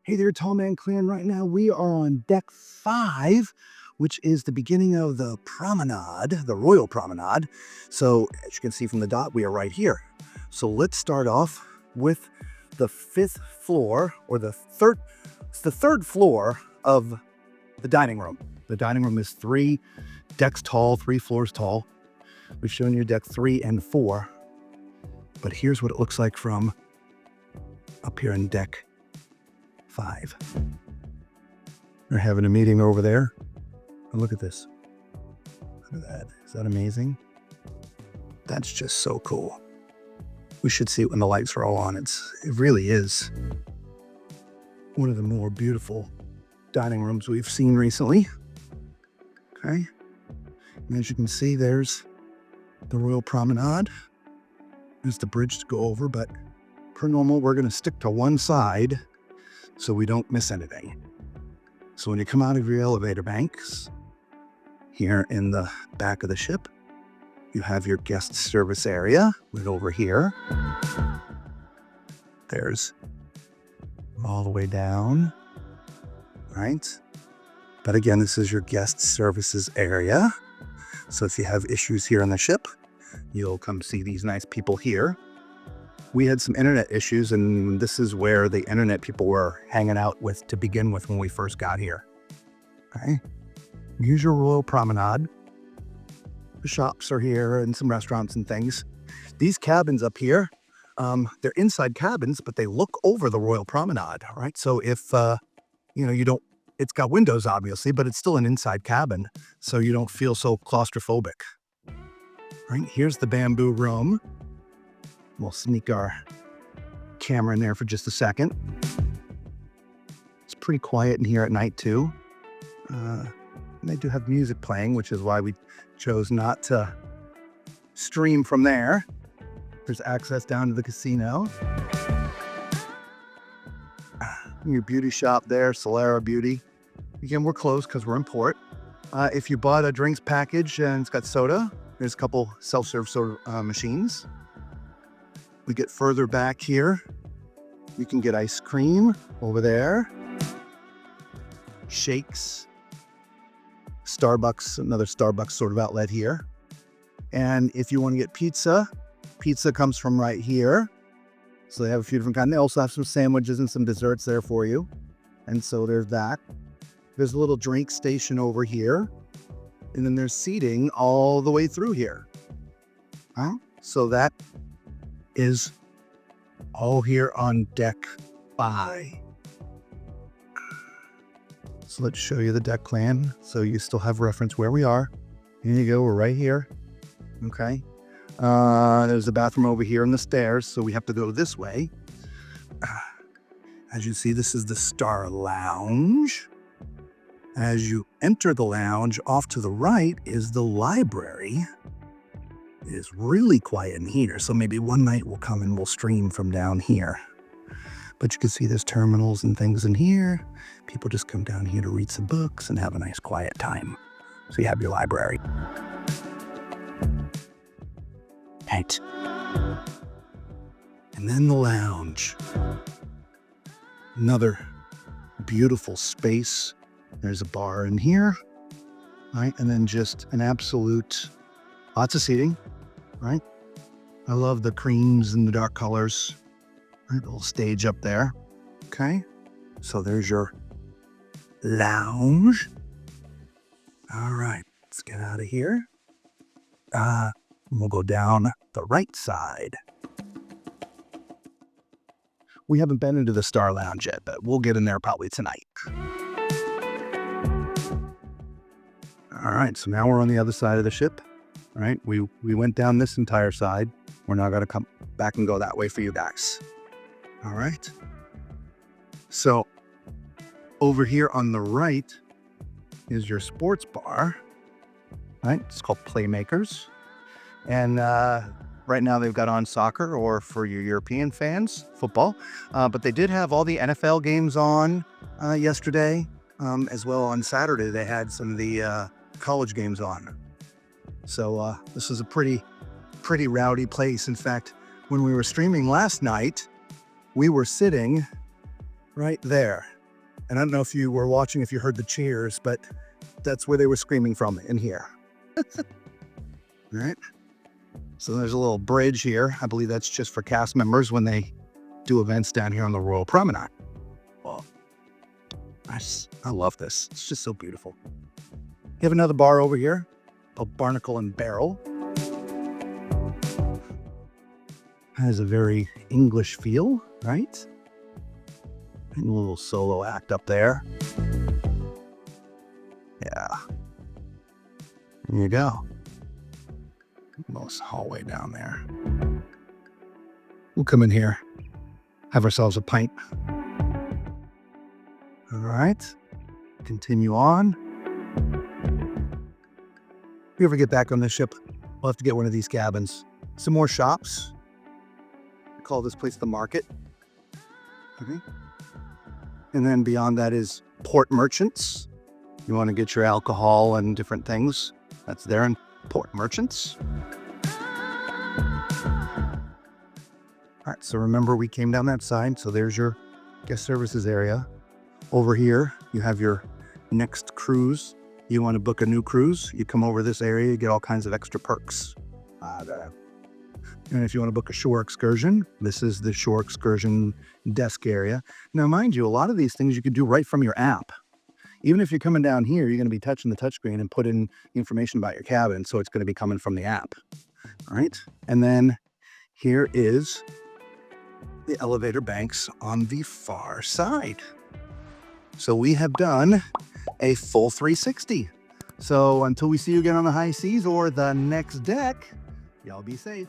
Hey there, Tall Man Clan. Right now we are on deck 5, which is the beginning of the promenade, the Royal Promenade. So as you can see from the dot, we are right here. So let's start off with the 5th floor, or it's the third floor of the dining room. The dining room is 3 decks tall, 3 floors tall. We've shown you deck 3 and 4, but here's what it looks like from up here in deck 5. They're having a meeting over there. And look at this. Look at that. Is that amazing? That's just so cool. We should see it when the lights are all on. It really is one of the more beautiful dining rooms we've seen recently. Okay. And as you can see, there's the Royal Promenade. There's the bridge to go over, but per normal, we're going to stick to one side so we don't miss anything. So when you come out of your elevator banks, here in the back of the ship, you have your guest service area right over here. There's all the way down, right? But again, this is your guest services area. So if you have issues here on the ship, you'll come see these nice people here. We had some internet issues, and this is where the internet people were hanging out with to begin with when we first got here. Okay. Use your Royal Promenade. The shops are here and some restaurants and things. These cabins up here, they're inside cabins, but they look over the Royal Promenade, right? So if, you don't, it's got windows obviously, but it's still an inside cabin, so you don't feel so claustrophobic. Right, here's the bamboo room. We'll sneak our camera in there for just a second. It's pretty quiet in here at night too. And they do have music playing, which is why we chose not to stream from there. There's access down to the casino. Your beauty shop there, Solera Beauty. Again, we're closed because we're in port. If you bought a drinks package and it's got soda, there's a couple self-serve soda machines. We get further back here. You can get ice cream over there. Shakes. Starbucks, another Starbucks sort of outlet here. And if you want to get pizza, pizza comes from right here. So they have a few different kinds. They also have some sandwiches and some desserts there for you. And so there's that. There's a little drink station over here. And then there's seating all the way through here. So that is all here on deck 5. So let's show you the deck plan so you still have reference where we are. Here you go, we're right here. Okay. There's a bathroom over here and the stairs, so we have to go this way. As you see, this is the Star Lounge. As you enter the lounge, off to the right is the library. It is really quiet in here, so maybe one night we'll come and we'll stream from down here. But you can see there's terminals and things in here. People just come down here to read some books and have a nice quiet time. So you have your library. Right. And then the lounge. Another beautiful space. There's a bar in here, right? And then just an absolute, lots of seating, right? I love the creams and the dark colors. Right, little stage up there. Okay, so there's your lounge. All right, let's get out of here. We'll go down the right side. We haven't been into the Star Lounge yet, but we'll get in there probably tonight. All right, so now we're on the other side of the ship. All right, we went down this entire side. We're now going to come back and go that way for you guys. All right. So over here on the right is your sports bar. Right, it's called Playmakers. And right now they've got on soccer, or for your European fans, football. But they did have all the NFL games on yesterday. As well on Saturday, they had some of the college games on. So this is a pretty rowdy place. In fact, when we were streaming last night, we were sitting right there. And I don't know if you were watching, if you heard the cheers, but that's where they were screaming from, in here. All right. So there's a little bridge here. I believe that's just for cast members when they do events down here on the Royal Promenade. Well, I love this. It's just so beautiful. You have another bar over here, a Barnacle and Barrel. Has a very English feel, right? And a little solo act up there. Yeah. There you go. Most hallway down there. We'll come in here, have ourselves a pint. All right. Continue on. If you ever get back on this ship, we'll have to get one of these cabins. Some more shops. We call this place the market. Okay. And then beyond that is port merchants. You want to get your alcohol and different things. That's there in port merchants. All right, so remember we came down that side. So there's your guest services area. Over here, you have your next cruise. You want to book a new cruise, you come over this area, you get all kinds of extra perks. And if you want to book a shore excursion, this is the shore excursion desk area. Now, mind you, a lot of these things you can do right from your app. Even if you're coming down here, you're going to be touching the touchscreen and put in information about your cabin, so it's going to be coming from the app. All right, and then here is the elevator banks on the far side. So we have done a full 360. So until we see you again on the high seas or the next deck, y'all be safe.